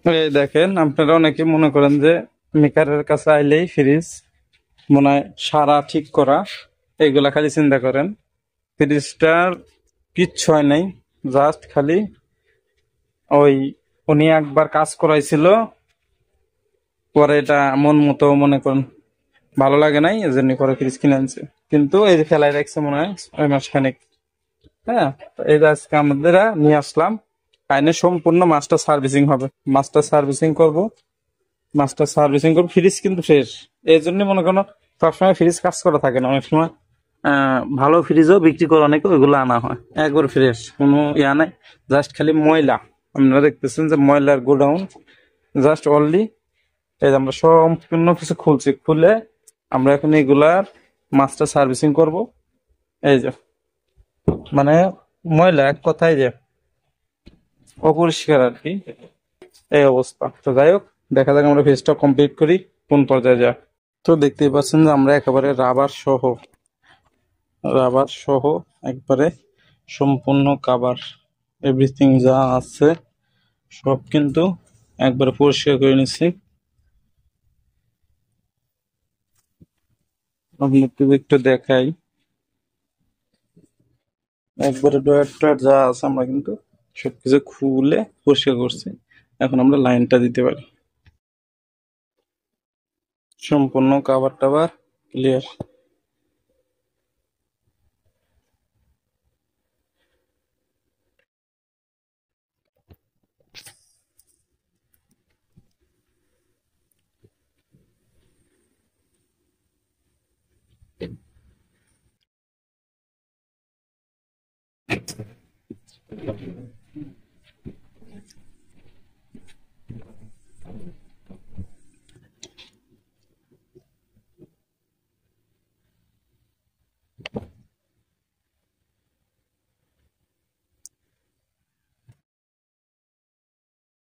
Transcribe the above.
এই দেখেন, আপনারা অনেকে মনে করেন যে মেকারের কাছে আইলেই ফ্রিজ মনে হয় সারা ঠিক করা, এইগুলা খালি চিন্তা করেন। ফ্রিজটার কিচ্ছু হয় নাই, জাস্ট খালি ওই উনি একবার কাজ করাইছিল, পরে এটা মন মতো মনে করেন ভালো লাগে নাই, এজন্য পরে ফ্রিজ কিনে আনছে। কিন্তু এই যে ফেলাই রাখছে মনে হয় 6 মাস খানেক। হ্যাঁ, তো এই যে আজকে আমাদের নিয়ে আসলাম, কাইনে সম্পূর্ণ মাস্টার সার্ভিসিং হবে, মাস্টার সার্ভিসিং করব, মাস্টার সার্ভিসিং করব। ফ্রিজ কিন্তু ফ্রেশ, এই জন্য মনে করো সবসময় ফ্রিজ কাজ করা থাকে না, অনেক সময় ভালো ফ্রিজও বিক্রি করে অনেকে, ওইগুলো আনা হয় একবার ফ্রেশ, কোনো ইয়া নাই। জাস্ট খালি ময়লা, আপনারা দেখতেছেন যে ময়লার গোডাউন, জাস্ট অনলি। এই যে আমরা সম্পূর্ণ কিছু খুলছি, খুলে আমরা এখন এগুলার মাস্টার সার্ভিসিং করব। এই যে মানে ময়লা এক কথায় যে অপরিষ্কার আর কি, এই অবস্থা। তো যাই হোক, দেখা যাক আমরা ফেজটা কমপ্লিট করি কোন পর্যায়ে যায়। তো দেখতেই পাচ্ছেন যে আমরা একেবারে রাবার সহ একবারে সম্পূর্ণ কাভার, এভরিথিং যা আছে সব কিন্তু একবারে পরিষ্কার করে নিচ্ছি। আপনাকে একটু দেখাই, একবারে ডয়ার টয়ার যা আছে আমরা কিন্তু সবকিছু খুলে পরিষ্কার করছি। এখন আমরা লাইনটা দিতে পারি, সম্পূর্ণ কাভার টাভার ক্লিয়ার।